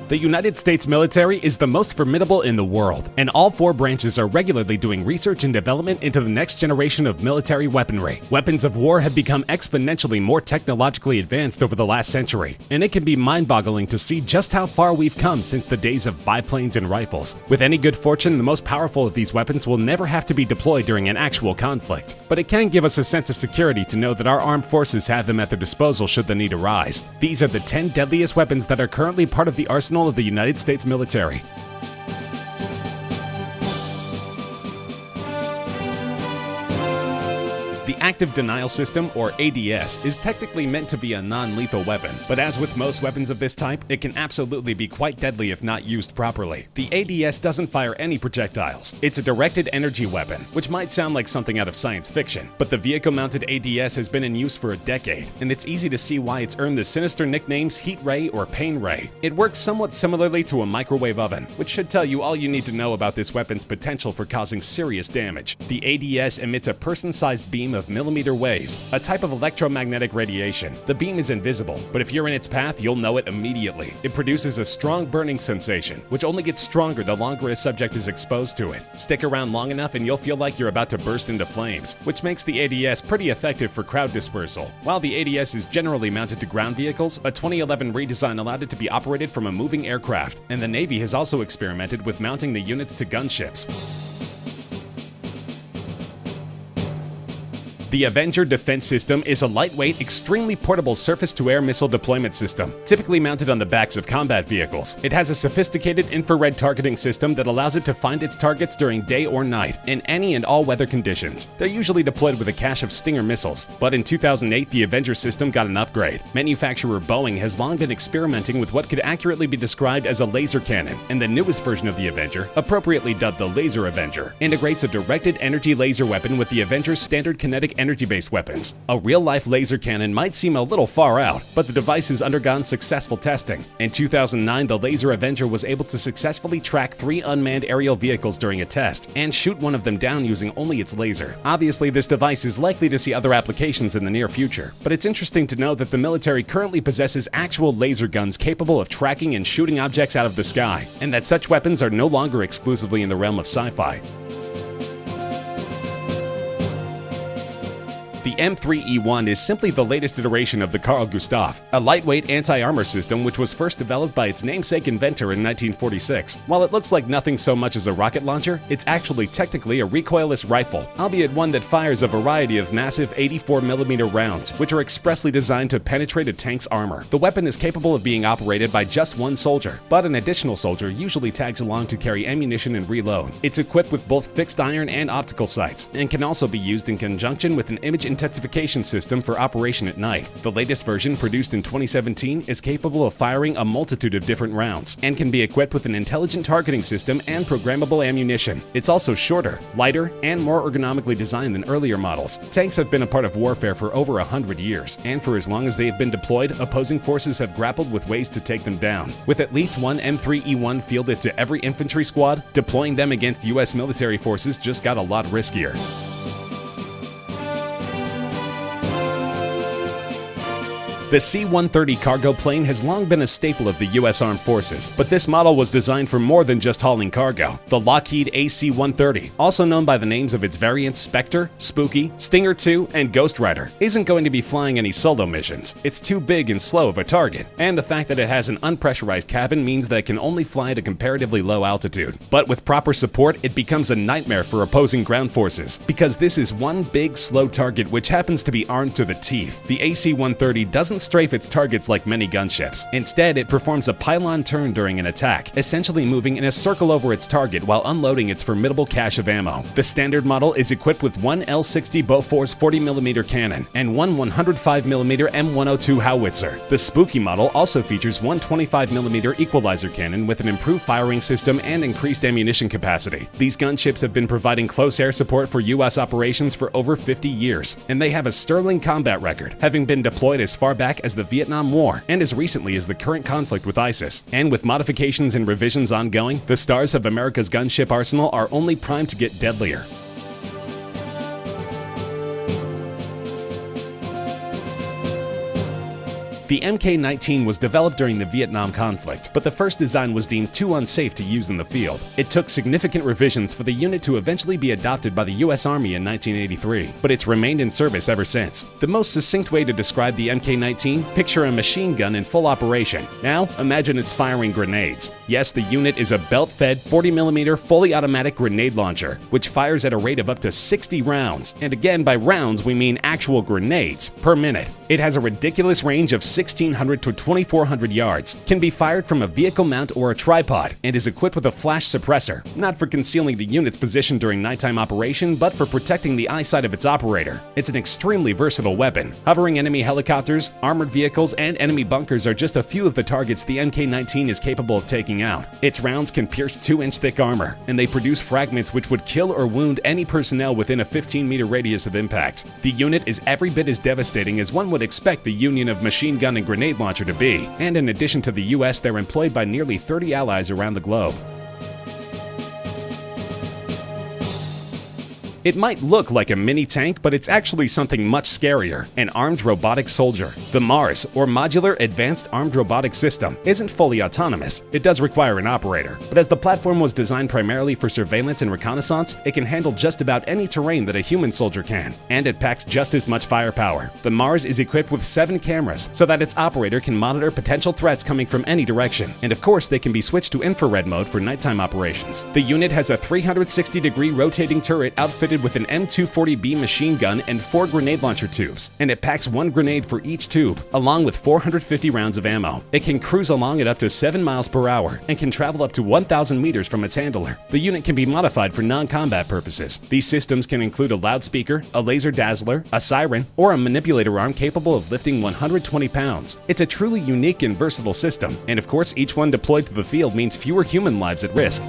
The United States military is the most formidable in the world, and all four branches are regularly doing research and development into the next generation of military weaponry. Weapons of war have become exponentially more technologically advanced over the last century, and it can be mind-boggling to see just how far we've come since the days of biplanes and rifles. With any good fortune, the most powerful of these weapons will never have to be deployed during an actual conflict, but it can give us a sense of security to know that our armed forces have them at their disposal should the need arise. These are the 10 deadliest weapons that are currently part of the arsenal of the United States military. The Active Denial System, or ADS, is technically meant to be a non-lethal weapon, but as with most weapons of this type, it can absolutely be quite deadly if not used properly. The ADS doesn't fire any projectiles. It's a directed energy weapon, which might sound like something out of science fiction, but the vehicle-mounted ADS has been in use for a decade, and it's easy to see why it's earned the sinister nicknames Heat Ray or Pain Ray. It works somewhat similarly to a microwave oven, which should tell you all you need to know about this weapon's potential for causing serious damage. The ADS emits a person-sized beam of millimeter waves, a type of electromagnetic radiation. The beam is invisible, but if you're in its path, you'll know it immediately. It produces a strong burning sensation, which only gets stronger the longer a subject is exposed to it. Stick around long enough and you'll feel like you're about to burst into flames, which makes the ADS pretty effective for crowd dispersal. While the ADS is generally mounted to ground vehicles, a 2011 redesign allowed it to be operated from a moving aircraft, and the Navy has also experimented with mounting the units to gunships. The Avenger Defense System is a lightweight, extremely portable surface-to-air missile deployment system, typically mounted on the backs of combat vehicles. It has a sophisticated infrared targeting system that allows it to find its targets during day or night, in any and all weather conditions. They're usually deployed with a cache of Stinger missiles, but in 2008 the Avenger system got an upgrade. Manufacturer Boeing has long been experimenting with what could accurately be described as a laser cannon, and the newest version of the Avenger, appropriately dubbed the Laser Avenger, integrates a directed energy laser weapon with the Avenger's standard kinetic energy-based weapons. A real-life laser cannon might seem a little far out, but the device has undergone successful testing. In 2009, the Laser Avenger was able to successfully track 3 unmanned aerial vehicles during a test, and shoot one of them down using only its laser. Obviously, this device is likely to see other applications in the near future, but it's interesting to know that the military currently possesses actual laser guns capable of tracking and shooting objects out of the sky, and that such weapons are no longer exclusively in the realm of sci-fi. The M3E1 is simply the latest iteration of the Carl Gustaf, a lightweight anti-armor system which was first developed by its namesake inventor in 1946. While it looks like nothing so much as a rocket launcher, it's actually technically a recoilless rifle, albeit one that fires a variety of massive 84mm rounds, which are expressly designed to penetrate a tank's armor. The weapon is capable of being operated by just one soldier, but an additional soldier usually tags along to carry ammunition and reload. It's equipped with both fixed iron and optical sights, and can also be used in conjunction with an image intensification system for operation at night. The latest version, produced in 2017, is capable of firing a multitude of different rounds, and can be equipped with an intelligent targeting system and programmable ammunition. It's also shorter, lighter, and more ergonomically designed than earlier models. Tanks have been a part of warfare for over 100 years, and for as long as they have been deployed, opposing forces have grappled with ways to take them down. With at least one M3E1 fielded to every infantry squad, deploying them against US military forces just got a lot riskier. The C-130 cargo plane has long been a staple of the U.S. Armed Forces, but this model was designed for more than just hauling cargo. The Lockheed AC-130, also known by the names of its variants Spectre, Spooky, Stinger II, and Ghost Rider, isn't going to be flying any solo missions. It's too big and slow of a target, and the fact that it has an unpressurized cabin means that it can only fly at a comparatively low altitude. But with proper support, it becomes a nightmare for opposing ground forces, because this is one big, slow target which happens to be armed to the teeth. The AC-130 doesn't strafe its targets like many gunships. Instead, it performs a pylon turn during an attack, essentially moving in a circle over its target while unloading its formidable cache of ammo. The standard model is equipped with one L60 Bofors 40mm cannon and one 105mm M102 howitzer. The Spooky model also features one 25mm equalizer cannon with an improved firing system and increased ammunition capacity. These gunships have been providing close air support for US operations for over 50 years, and they have a sterling combat record, having been deployed as far back as the Vietnam War and as recently as the current conflict with ISIS. And with modifications and revisions ongoing, the stars of America's gunship arsenal are only primed to get deadlier. The Mk-19 was developed during the Vietnam conflict, but the first design was deemed too unsafe to use in the field. It took significant revisions for the unit to eventually be adopted by the US Army in 1983, but it's remained in service ever since. The most succinct way to describe the Mk-19, picture a machine gun in full operation. Now, imagine it's firing grenades. Yes, the unit is a belt-fed 40mm fully automatic grenade launcher, which fires at a rate of up to 60 rounds, and again by rounds we mean actual grenades, per minute. It has a ridiculous range of 1,600 to 2,400 yards, can be fired from a vehicle mount or a tripod, and is equipped with a flash suppressor, not for concealing the unit's position during nighttime operation, but for protecting the eyesight of its operator. It's an extremely versatile weapon. Hovering enemy helicopters, armored vehicles, and enemy bunkers are just a few of the targets the Mk-19 is capable of taking out. Its rounds can pierce 2-inch thick armor, and they produce fragments which would kill or wound any personnel within a 15-meter radius of impact. The unit is every bit as devastating as one would expect the union of machine gun and grenade launcher to be, and in addition to the US, they're employed by nearly 30 allies around the globe. It might look like a mini tank, but it's actually something much scarier, an armed robotic soldier. The MARS, or Modular Advanced Armed Robotic System, isn't fully autonomous. It does require an operator, but as the platform was designed primarily for surveillance and reconnaissance, it can handle just about any terrain that a human soldier can, and it packs just as much firepower. The MARS is equipped with 7 cameras, so that its operator can monitor potential threats coming from any direction, and of course they can be switched to infrared mode for nighttime operations. The unit has a 360-degree rotating turret outfitted with an M240B machine gun and 4 grenade launcher tubes, and it packs 1 grenade for each tube, along with 450 rounds of ammo. It can cruise along at up to 7 miles per hour and can travel up to 1,000 meters from its handler. The unit can be modified for non-combat purposes. These systems can include a loudspeaker, a laser dazzler, a siren, or a manipulator arm capable of lifting 120 pounds. It's a truly unique and versatile system, and of course each one deployed to the field means fewer human lives at risk.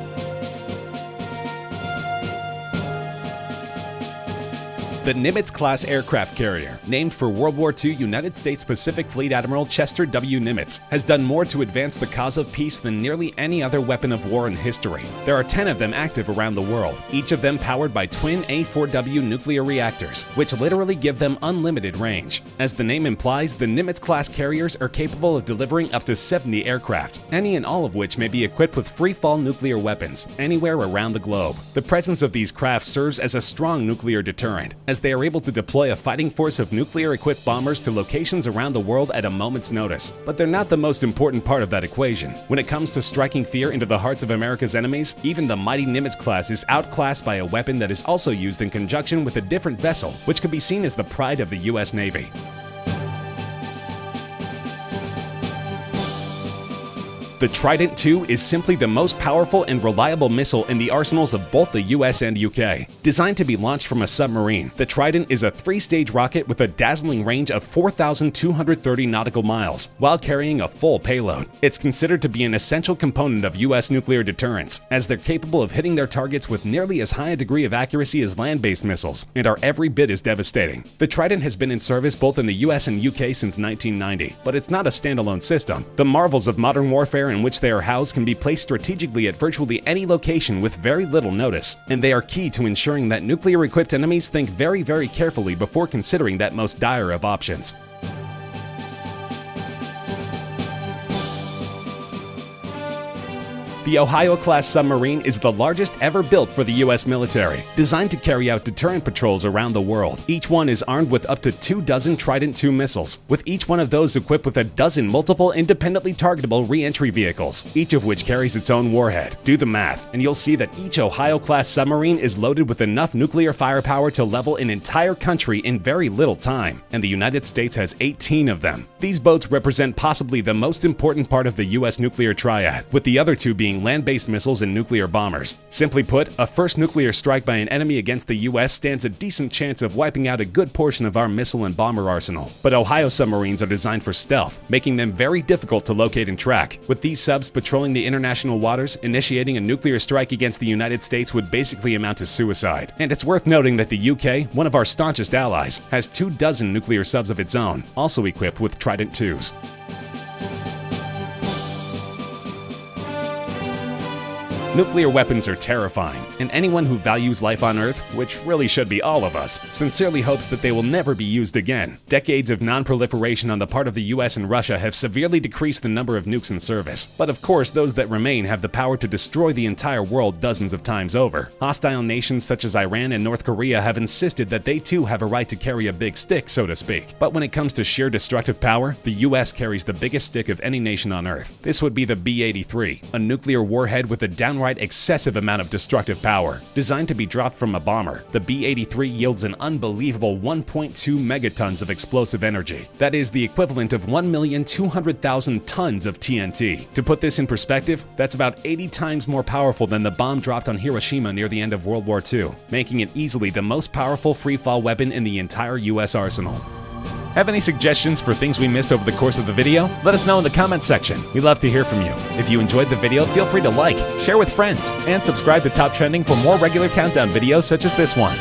The Nimitz-class aircraft carrier, named for World War II United States Pacific Fleet Admiral Chester W. Nimitz, has done more to advance the cause of peace than nearly any other weapon of war in history. There are 10 of them active around the world, each of them powered by twin A4W nuclear reactors, which literally give them unlimited range. As the name implies, the Nimitz-class carriers are capable of delivering up to 70 aircraft, any and all of which may be equipped with free-fall nuclear weapons anywhere around the globe. The presence of these craft serves as a strong nuclear deterrent, as they are able to deploy a fighting force of nuclear-equipped bombers to locations around the world at a moment's notice. But they're not the most important part of that equation. When it comes to striking fear into the hearts of America's enemies, even the mighty Nimitz class is outclassed by a weapon that is also used in conjunction with a different vessel, which could be seen as the pride of the US Navy. The Trident II is simply the most powerful and reliable missile in the arsenals of both the US and UK. Designed to be launched from a submarine, the Trident is a 3-stage rocket with a dazzling range of 4,230 nautical miles, while carrying a full payload. It's considered to be an essential component of US nuclear deterrence, as they're capable of hitting their targets with nearly as high a degree of accuracy as land-based missiles, and are every bit as devastating. The Trident has been in service both in the US and UK since 1990, but it's not a standalone system. The marvels of modern warfare in which they are housed can be placed strategically at virtually any location with very little notice, and they are key to ensuring that nuclear-equipped enemies think very, very carefully before considering that most dire of options. The Ohio-class submarine is the largest ever built for the US military, designed to carry out deterrent patrols around the world. Each one is armed with up to 24 Trident II missiles, with each one of those equipped with a dozen multiple independently targetable re-entry vehicles, each of which carries its own warhead. Do the math, and you'll see that each Ohio-class submarine is loaded with enough nuclear firepower to level an entire country in very little time, and the United States has 18 of them. These boats represent possibly the most important part of the US nuclear triad, with the other two being land-based missiles and nuclear bombers. Simply put, a first nuclear strike by an enemy against the US stands a decent chance of wiping out a good portion of our missile and bomber arsenal. But Ohio submarines are designed for stealth, making them very difficult to locate and track. With these subs patrolling the international waters, initiating a nuclear strike against the United States would basically amount to suicide. And it's worth noting that the UK, one of our staunchest allies, has 24 nuclear subs of its own, also equipped with Trident IIs. Nuclear weapons are terrifying, and anyone who values life on Earth, which really should be all of us, sincerely hopes that they will never be used again. Decades of non-proliferation on the part of the US and Russia have severely decreased the number of nukes in service. But of course, those that remain have the power to destroy the entire world dozens of times over. Hostile nations such as Iran and North Korea have insisted that they too have a right to carry a big stick, so to speak. But when it comes to sheer destructive power, the US carries the biggest stick of any nation on Earth. This would be the B-83, a nuclear warhead with a downright excessive amount of destructive power. Designed to be dropped from a bomber, the B-83 yields an unbelievable 1.2 megatons of explosive energy. That is the equivalent of 1,200,000 tons of TNT. To put this in perspective, that's about 80 times more powerful than the bomb dropped on Hiroshima near the end of World War II, making it easily the most powerful free-fall weapon in the entire US arsenal. Have any suggestions for things we missed over the course of the video? Let us know in the comments section. We love to hear from you. If you enjoyed the video, feel free to like, share with friends, and subscribe to Top Trending for more regular countdown videos such as this one.